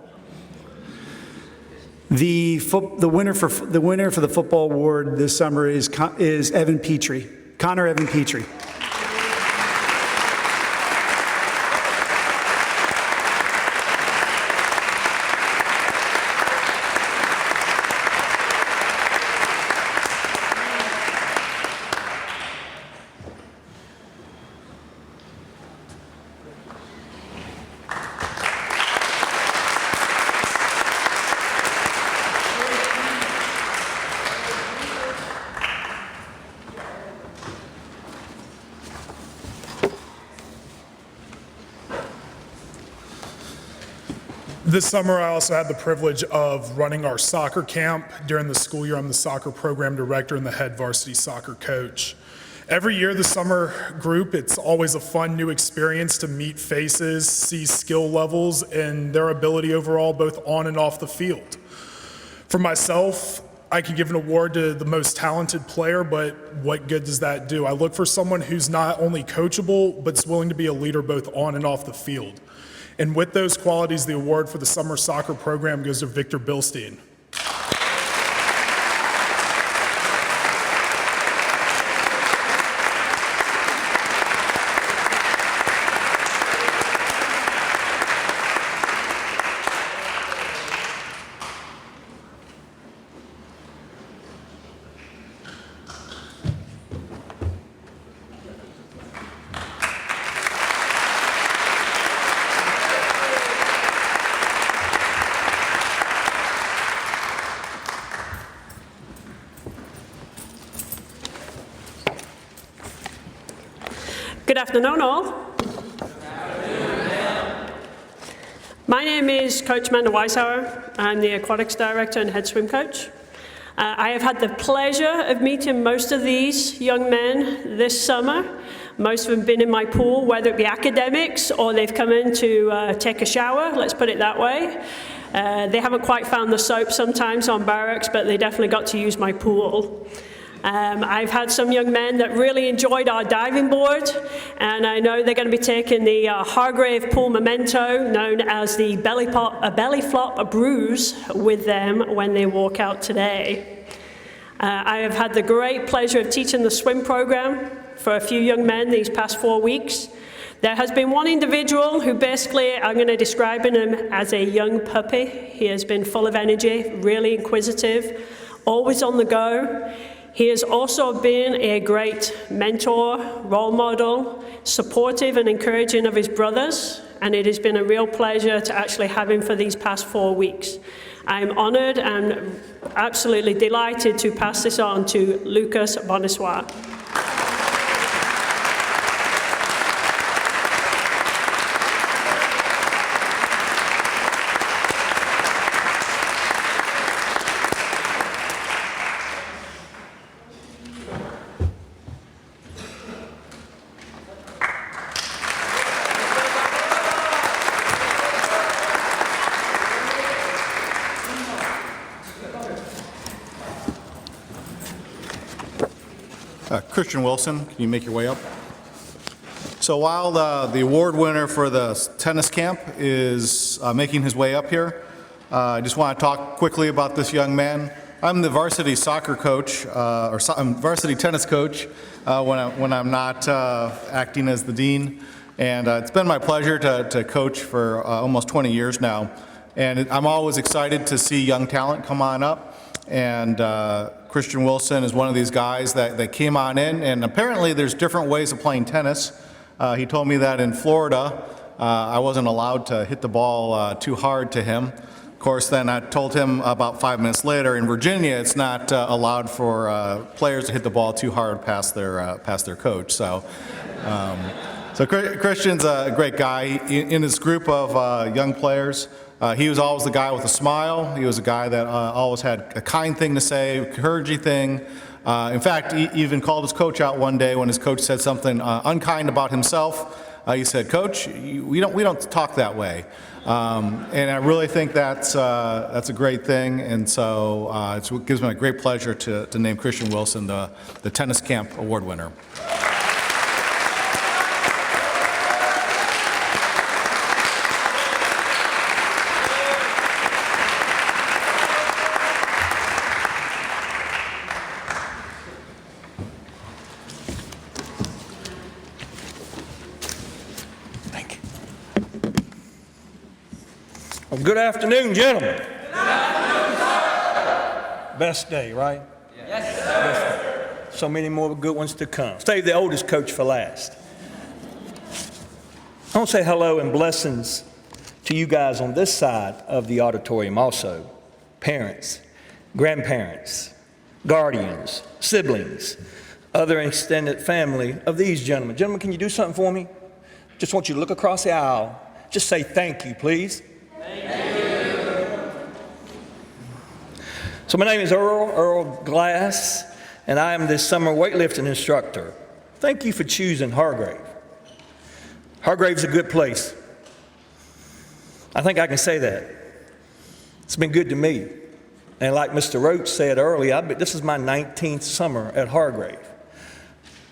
The winner for the football award this summer is Evan Petrie, Connor Evan Petrie. This summer, I also had the privilege of running our soccer camp. During the school year, I'm the soccer program director and the head varsity soccer coach. Every year, the summer group, it's always a fun new experience to meet faces, see skill levels, and their ability overall, both on and off the field. For myself, I can give an award to the most talented player, but what good does that do? I look for someone who's not only coachable, but is willing to be a leader both on and off the field. And with those qualities, the award for the summer soccer program goes to Victor Bilstein. Good afternoon, all. My name is Coach Amanda Weishauer. I'm the aquatics director and head swim coach. I have had the pleasure of meeting most of these young men this summer. Most of them have been in my pool, whether it be academics or they've come in to take a shower, let's put it that way. They haven't quite found the soap sometimes on barracks, but they definitely got to use my pool. I've had some young men that really enjoyed our diving board, and I know they're going to be taking the Hargrave Pool Memento, known as the belly flop bruise, with them when they walk out today. I have had the great pleasure of teaching the swim program for a few young men these past 4 weeks. There has been one individual who basically, I'm going to describe him as a young puppy. He has been full of energy, really inquisitive, always on the go. He has also been a great mentor, role model, supportive and encouraging of his brothers, and it has been a real pleasure to actually have him for these past 4 weeks. I'm honored and absolutely delighted to pass this on to Lucas Bonissoir. Christian Wilson, can you make your way up? So while the award winner for the tennis camp is making his way up here, I just want to talk quickly about this young man. I'm the varsity soccer coach, I'm varsity tennis coach when I'm not acting as the dean. And it's been my pleasure to coach for almost 20 years now. And I'm always excited to see young talent come on up. And Christian Wilson is one of these guys that came on in, and apparently there's different ways of playing tennis. He told me that in Florida, I wasn't allowed to hit the ball too hard to him. Of course, then I told him about 5 minutes later, in Virginia, it's not allowed for players to hit the ball too hard past their coach. So Christian's a great guy. In his group of young players, he was always the guy with a smile. He was a guy that always had a kind thing to say, encouraging thing. In fact, he even called his coach out one day when his coach said something unkind about himself. he said, "Coach, we don't talk that way." And I really think that's a great thing. And so it gives me a great pleasure to name Christian Wilson the Tennis Camp Award winner. Well, good afternoon, gentlemen. Good afternoon, sir. Best day, right? Yes, sir. So many more good ones to come. Save the oldest coach for last. I want to say hello and blessings to you guys on this side of the auditorium also. Parents, grandparents, guardians, siblings, other extended family of these gentlemen. Gentlemen, can you do something for me? Just want you to look across the aisle. Just say thank you, please. So my name is Earl Glass, and I am this summer weightlifting instructor. Thank you for choosing Hargrave. Hargrave's a good place. I think I can say that. It's been good to me. And like Mr. Roach said earlier, this is my 19th summer at Hargrave.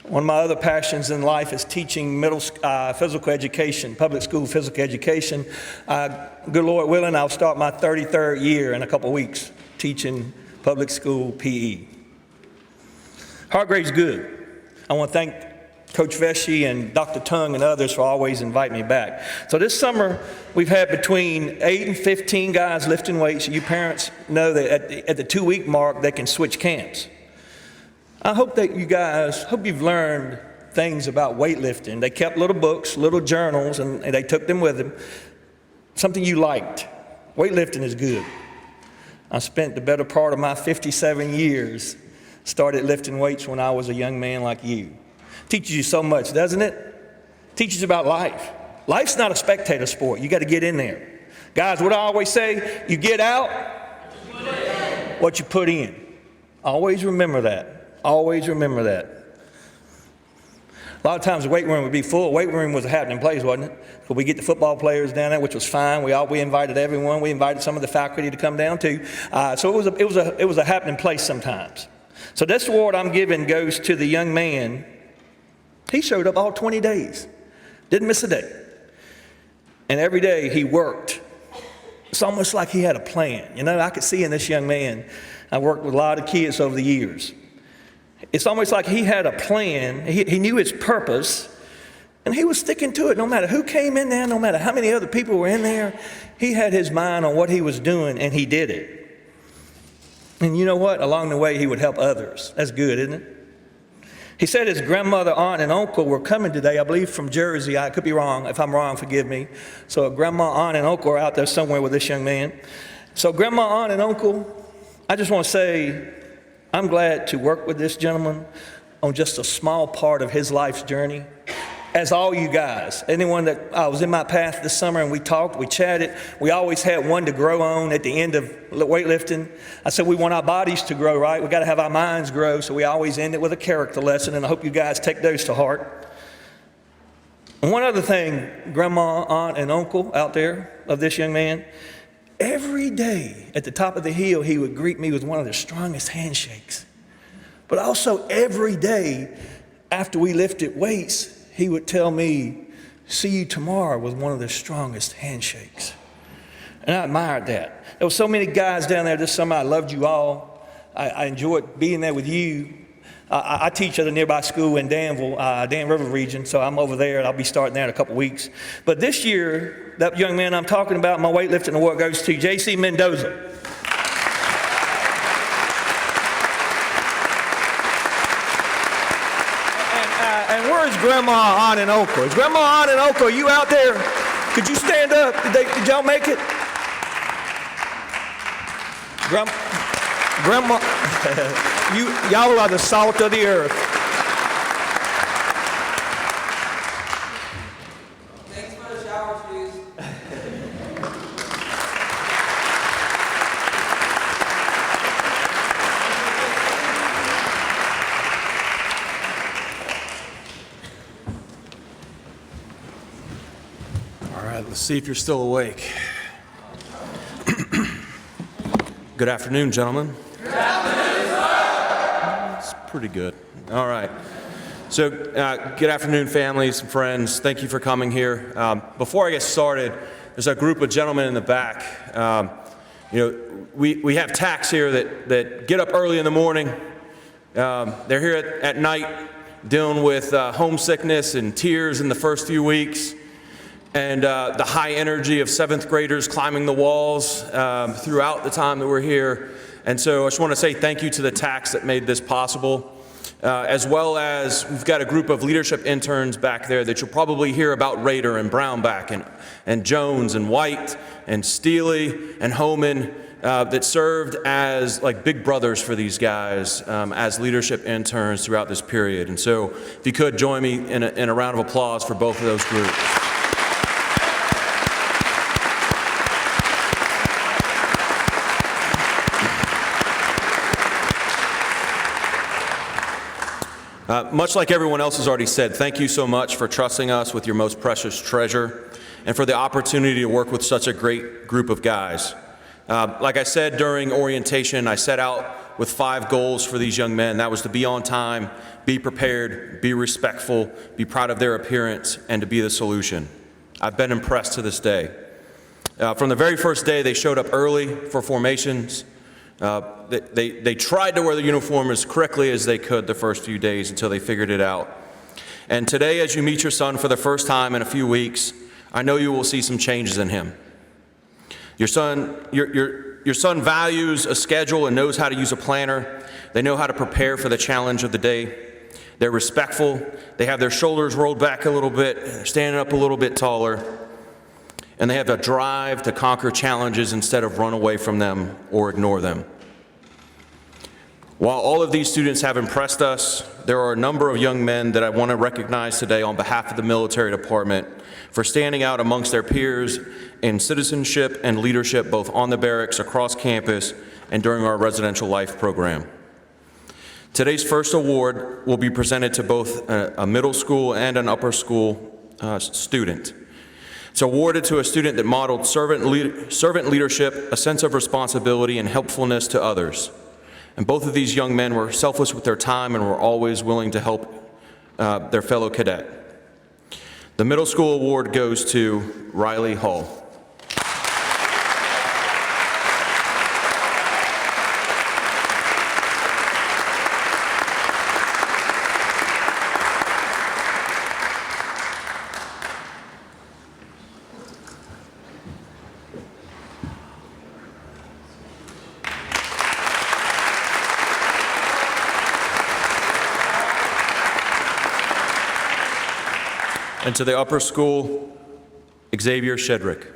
One of my other passions in life is teaching physical education, public school physical education. Good Lord willing, I'll start my 33rd year in a couple weeks teaching public school PE. Hargrave's good. I want to thank Coach Vesci and Dr. Tung and others for always inviting me back. So this summer, we've had between 8 and 15 guys lifting weights. You parents know that at the 2-week mark, they can switch camps. I hope that you guys, you've learned things about weightlifting. They kept little books, little journals, and they took them with them. Something you liked. Weightlifting is good. I spent the better part of my 57 years, started lifting weights when I was a young man like you. Teaches you so much, doesn't it? Teaches you about life. Life's not a spectator sport. You got to get in there. Guys, what I always say, you get out what you put in. Always remember that. Always remember that. A lot of times the weight room would be full. Weight room was a happening place, wasn't it? But we get the football players down there, which was fine. We invited everyone. We invited some of the faculty to come down too. So it was a happening place sometimes. So this award I'm giving goes to the young man. He showed up all 20 days. Didn't miss a day. And every day he worked. It's almost like he had a plan. You know, I could see in this young man, I worked with a lot of kids over the years. It's almost like he had a plan. He knew his purpose, and he was sticking to it no matter who came in there, no matter how many other people were in there. He had his mind on what he was doing, and he did it. And you know what? Along the way, he would help others. That's good, isn't it? He said his grandmother, aunt, and uncle were coming today, I believe from Jersey. I could be wrong. If I'm wrong, forgive me. So grandma, aunt, and uncle are out there somewhere with this young man. So grandma, aunt, and uncle, I just want to say, I'm glad to work with this gentleman on just a small part of his life's journey. As all you guys, anyone that was in my path this summer and we talked, we chatted, we always had one to grow on at the end of weightlifting. I said we want our bodies to grow, right? We got to have our minds grow, so we always end it with a character lesson, and I hope you guys take those to heart. And one other thing, grandma, aunt, and uncle out there of this young man, every day at the top of the hill, he would greet me with one of the strongest handshakes. But also every day after we lifted weights, he would tell me, see you tomorrow, with one of the strongest handshakes. And I admired that. There were so many guys down there this summer. I loved you all. I enjoyed being there with you. I teach at a nearby school in Danville, Dan River region, so I'm over there, and I'll be starting there in a couple weeks. But this year, that young man I'm talking about, my weightlifting award goes to J.C. Mendoza. And where's grandma, aunt, and uncle? Is grandma, aunt, and uncle, are you out there? Could you stand up? Did y'all make it? Grandma, y'all are the salt of the earth. Thanks for the shower shoes. All right, let's see if you're still awake. Good afternoon, gentlemen. Good afternoon, sir. It's pretty good. All right. So, good afternoon, families and friends. Thank you for coming here. Before I get started, there's a group of gentlemen in the back. We have TACs here that get up early in the morning. They're here at night dealing with homesickness and tears in the first few weeks, and the high energy of 7th graders climbing the walls throughout the time that we're here. And so I just want to say thank you to the TACs that made this possible, as well as we've got a group of leadership interns back there that you'll probably hear about Rader and Brownback and Jones and White and Steely and Homan, that served as like big brothers for these guys as leadership interns throughout this period. And so if you could join me in a round of applause for both of those groups. Much like everyone else has already said, thank you so much for trusting us with your most precious treasure and for the opportunity to work with such a great group of guys. Like I said during orientation, I set out with 5 goals for these young men. That was to be on time, be prepared, be respectful, be proud of their appearance, and to be the solution. I've been impressed to this day. From the very first day, they showed up early for formations. They tried to wear the uniform as correctly as they could the first few days until they figured it out. And today, as you meet your son for the first time in a few weeks, I know you will see some changes in him. Your son values a schedule and knows how to use a planner. They know how to prepare for the challenge of the day. They're respectful. They have their shoulders rolled back a little bit. They're standing up a little bit taller. And they have a drive to conquer challenges instead of run away from them or ignore them. While all of these students have impressed us, there are a number of young men that I want to recognize today on behalf of the military department for standing out amongst their peers in citizenship and leadership, both on the barracks, across campus, and during our residential life program. Today's first award will be presented to both a middle school and an upper school student. It's awarded to a student that modeled servant leadership, a sense of responsibility, and helpfulness to others. And both of these young men were selfless with their time and were always willing to help their fellow cadet. The middle school award goes to Riley Hall. And to the upper school, Xavier Shedrick.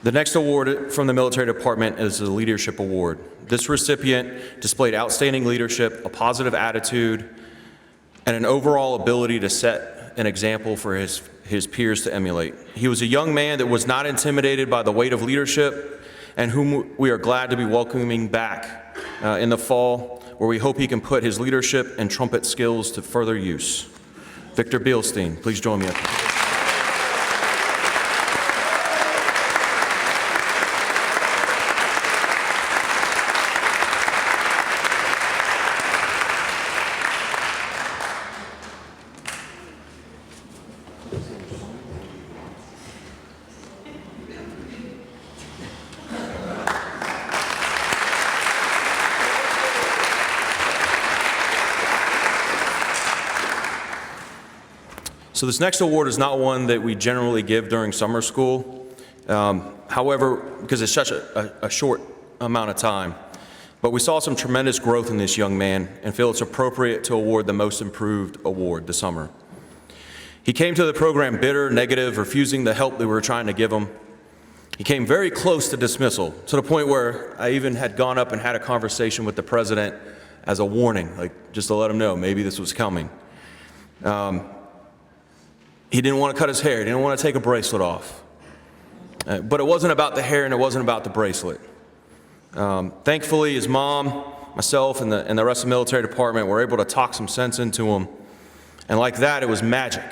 The next award from the military department is the Leadership Award. This recipient displayed outstanding leadership, a positive attitude, and an overall ability to set an example for his peers to emulate. He was a young man that was not intimidated by the weight of leadership and whom we are glad to be welcoming back in the fall, where we hope he can put his leadership and trumpet skills to further use. Victor Bielstein, please join me up. So this next award is not one that we generally give during summer school. However, because it's such a short amount of time, but we saw some tremendous growth in this young man and feel it's appropriate to award the Most Improved Award this summer. He came to the program bitter, negative, refusing the help that we were trying to give him. He came very close to dismissal, to the point where I even had gone up and had a conversation with the president as a warning, like just to let him know maybe this was coming. He didn't want to cut his hair. He didn't want to take a bracelet off. But it wasn't about the hair and it wasn't about the bracelet. Thankfully, his mom, myself, and the rest of the military department were able to talk some sense into him. And like that, it was magic.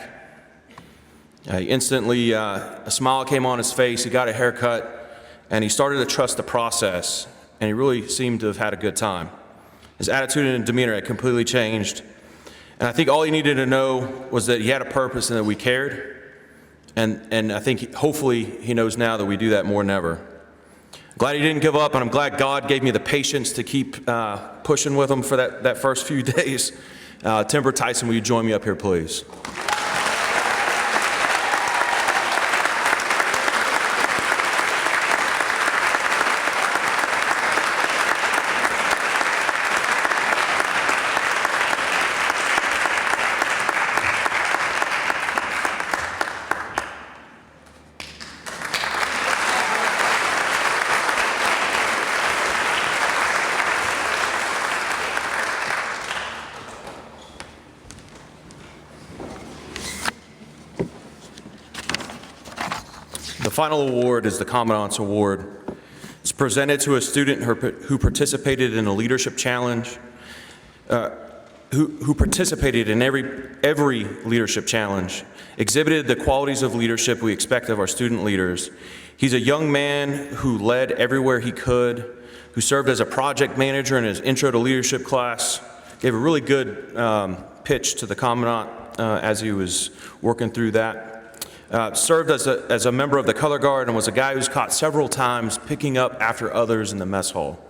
Instantly, a smile came on his face, he got a haircut, and he started to trust the process, and he really seemed to have had a good time. His attitude and demeanor had completely changed, and I think all he needed to know was that he had a purpose and that we cared, and I think hopefully he knows now that we do that more than ever. Glad he didn't give up, and I'm glad God gave me the patience to keep pushing with him for that first few days. Timber Tyson, will you join me up here, please? The final award is the Commandant's Award. It's presented to a student who participated in a leadership challenge, who participated in every leadership challenge, exhibited the qualities of leadership we expect of our student leaders. He's a young man who led everywhere he could, who served as a project manager in his intro to leadership class, gave a really good pitch to the Commandant as he was working through that. Served as a member of the color guard and was a guy who's caught several times picking up after others in the mess hall.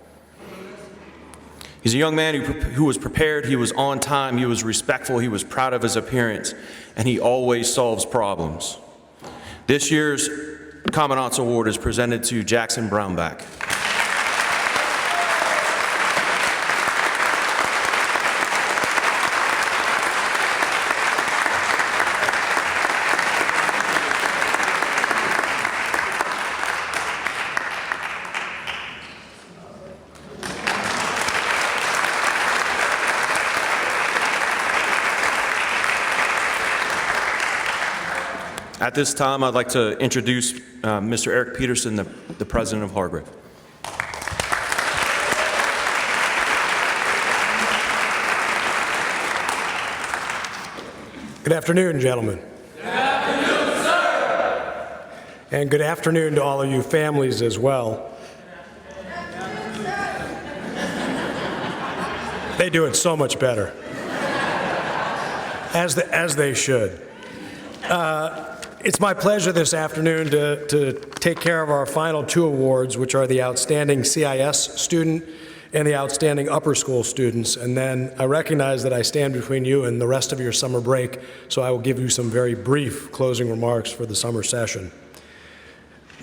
He's a young man who was prepared, he was on time, he was respectful, he was proud of his appearance, and he always solves problems. This year's Commandant's Award is presented to Jackson Brownback. At this time, I'd like to introduce Mr. Eric Peterson, the president of Hargrave. Good afternoon, gentlemen. Good afternoon, sir. And good afternoon to all of you families as well. They do it so much better. As they should. It's my pleasure this afternoon to take care of our final two awards, which are the Outstanding CIS Student and the Outstanding Upper School Students. And then I recognize that I stand between you and the rest of your summer break, so I will give you some very brief closing remarks for the summer session.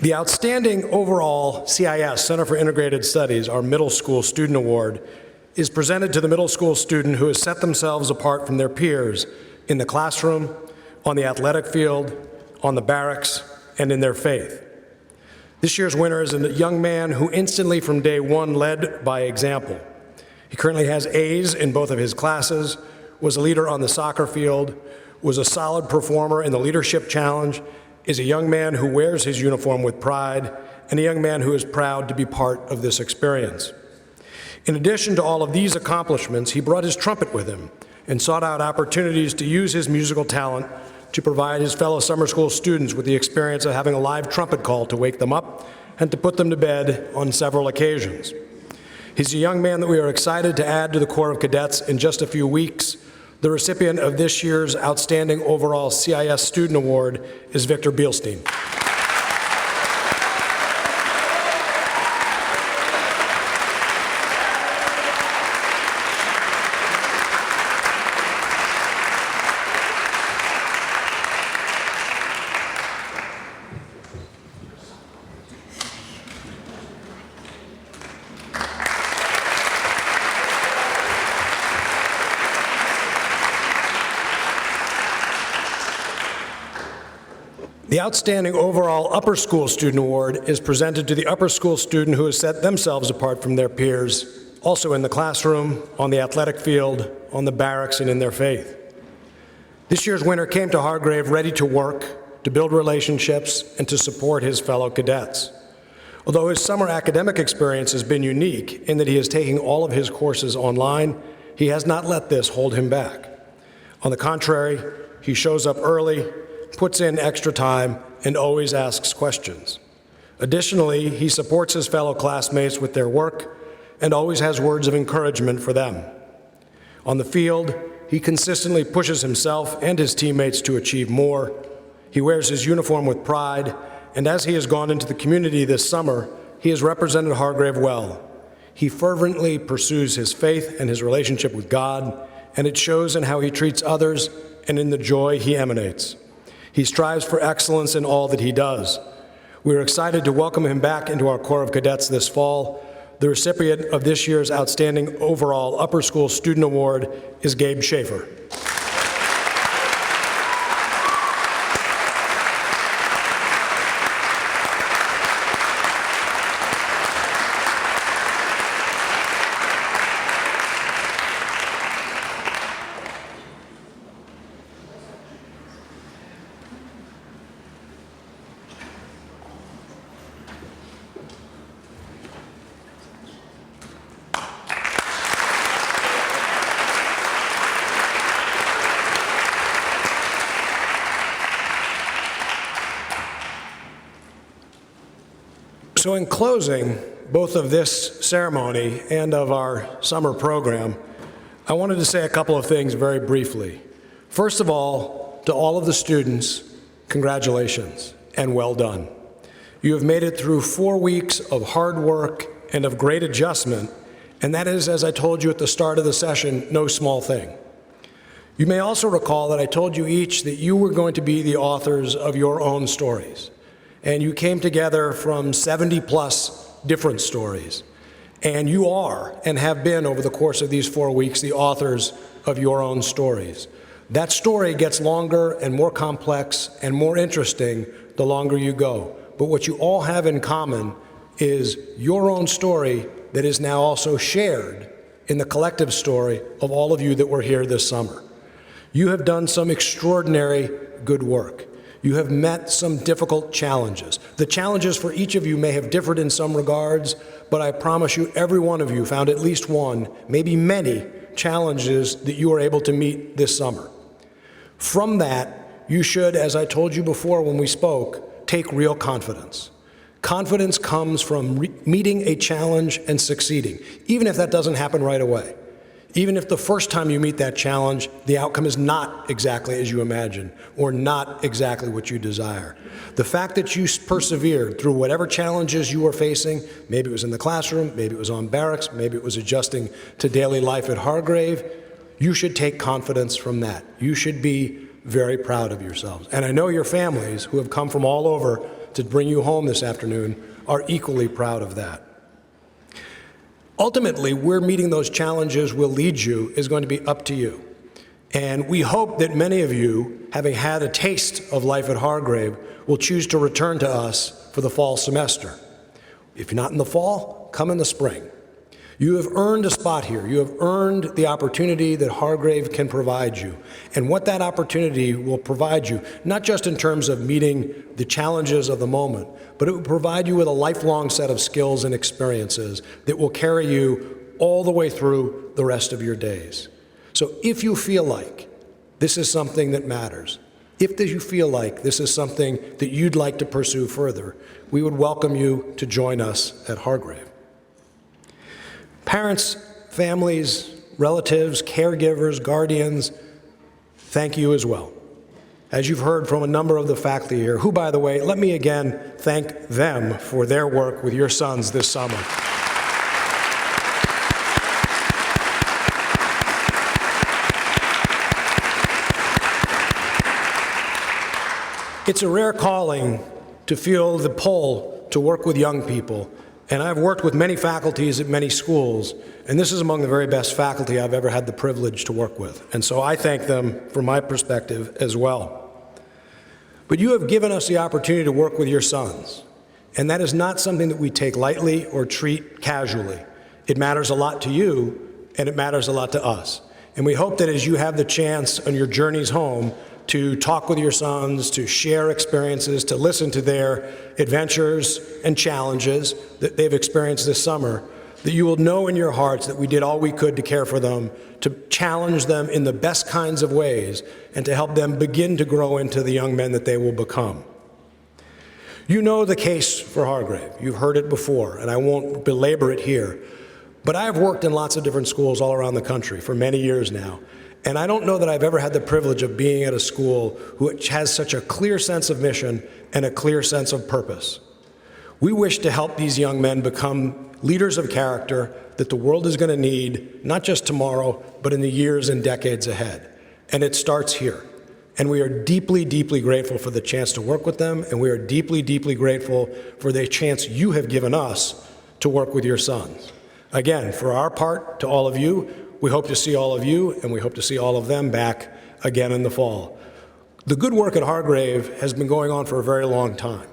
The Outstanding Overall CIS, Center for Integrated Studies, our Middle School Student Award, is presented to the middle school student who has set themselves apart from their peers in the classroom, on the athletic field, on the barracks, and in their faith. This year's winner is a young man who instantly from day one led by example. He currently has A's in both of his classes, was a leader on the soccer field, was a solid performer in the leadership challenge, is a young man who wears his uniform with pride, and a young man who is proud to be part of this experience. In addition to all of these accomplishments, he brought his trumpet with him and sought out opportunities to use his musical talent to provide his fellow summer school students with the experience of having a live trumpet call to wake them up and to put them to bed on several occasions. He's a young man that we are excited to add to the Corps of Cadets in just a few weeks. The recipient of this year's Outstanding Overall CIS Student Award is Victor Bielstein. The Outstanding Overall Upper School Student Award is presented to the upper school student who has set themselves apart from their peers, also in the classroom, on the athletic field, on the barracks, and in their faith. This year's winner came to Hargrave ready to work, to build relationships, and to support his fellow cadets. Although his summer academic experience has been unique in that he is taking all of his courses online, he has not let this hold him back. On the contrary, he shows up early, puts in extra time, and always asks questions. Additionally, he supports his fellow classmates with their work and always has words of encouragement for them. On the field, he consistently pushes himself and his teammates to achieve more. He wears his uniform with pride, and as he has gone into the community this summer, he has represented Hargrave well. He fervently pursues his faith and his relationship with God, and it shows in how he treats others and in the joy he emanates. He strives for excellence in all that he does. We are excited to welcome him back into our Corps of Cadets this fall. The recipient of this year's Outstanding Overall Upper School Student Award is Gabe Schaefer. So in closing, both of this ceremony and of our summer program, I wanted to say a couple of things very briefly. First of all, to all of the students, congratulations and well done. You have made it through 4 weeks of hard work and of great adjustment, and that is, as I told you at the start of the session, no small thing. You may also recall that I told you each that you were going to be the authors of your own stories. And you came together from 70-plus different stories. And you are, and have been over the course of these 4 weeks, the authors of your own stories. That story gets longer and more complex and more interesting the longer you go. But what you all have in common is your own story that is now also shared in the collective story of all of you that were here this summer. You have done some extraordinary good work. You have met some difficult challenges. The challenges for each of you may have differed in some regards, but I promise you every one of you found at least one, maybe many, challenges that you were able to meet this summer. From that, you should, as I told you before when we spoke, take real confidence. Confidence comes from meeting a challenge and succeeding, even if that doesn't happen right away. Even if the first time you meet that challenge, the outcome is not exactly as you imagine or not exactly what you desire. The fact that you persevered through whatever challenges you were facing, maybe it was in the classroom, maybe it was on barracks, maybe it was adjusting to daily life at Hargrave, you should take confidence from that. You should be very proud of yourselves. And I know your families, who have come from all over to bring you home this afternoon, are equally proud of that. Ultimately, where meeting those challenges will lead you is going to be up to you. And we hope that many of you, having had a taste of life at Hargrave, will choose to return to us for the fall semester. If you're not in the fall, come in the spring. You have earned a spot here. You have earned the opportunity that Hargrave can provide you. And what that opportunity will provide you, not just in terms of meeting the challenges of the moment, but it will provide you with a lifelong set of skills and experiences that will carry you all the way through the rest of your days. So if you feel like this is something that matters, if you feel like this is something that you'd like to pursue further, we would welcome you to join us at Hargrave. Parents, families, relatives, caregivers, guardians, thank you as well. As you've heard from a number of the faculty here, who, by the way, let me again thank them for their work with your sons this summer. It's a rare calling to feel the pull to work with young people. And I've worked with many faculties at many schools, and this is among the very best faculty I've ever had the privilege to work with. And so I thank them from my perspective as well. But you have given us the opportunity to work with your sons, and that is not something that we take lightly or treat casually. It matters a lot to you, and it matters a lot to us. And we hope that as you have the chance on your journeys home to talk with your sons, to share experiences, to listen to their adventures and challenges that they've experienced this summer, that you will know in your hearts that we did all we could to care for them, to challenge them in the best kinds of ways, and to help them begin to grow into the young men that they will become. You know the case for Hargrave. You've heard it before, and I won't belabor it here. But I have worked in lots of different schools all around the country for many years now, and I don't know that I've ever had the privilege of being at a school which has such a clear sense of mission and a clear sense of purpose. We wish to help these young men become leaders of character that the world is going to need, not just tomorrow, but in the years and decades ahead. And it starts here. And we are deeply, deeply grateful for the chance to work with them, and we are deeply, deeply grateful for the chance you have given us to work with your sons. Again, for our part, to all of you, we hope to see all of you, and we hope to see all of them back again in the fall. The good work at Hargrave has been going on for a very long time.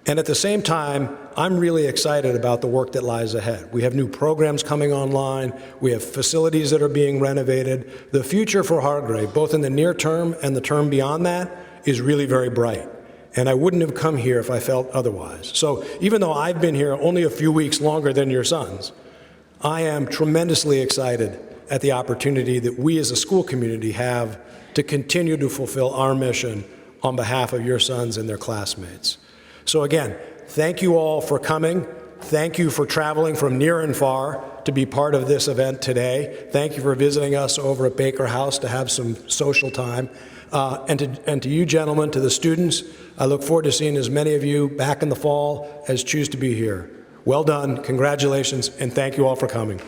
And at the same time, I'm really excited about the work that lies ahead. We have new programs coming online. We have facilities that are being renovated. The future for Hargrave, both in the near term and the term beyond that, is really very bright. And I wouldn't have come here if I felt otherwise. So even though I've been here only a few weeks longer than your sons, I am tremendously excited at the opportunity that we as a school community have to continue to fulfill our mission on behalf of your sons and their classmates. So again, thank you all for coming. Thank you for traveling from near and far to be part of this event today. Thank you for visiting us over at Baker House to have some social time. And to you gentlemen, to the students, I look forward to seeing as many of you back in the fall as choose to be here. Well done, congratulations, and thank you all for coming.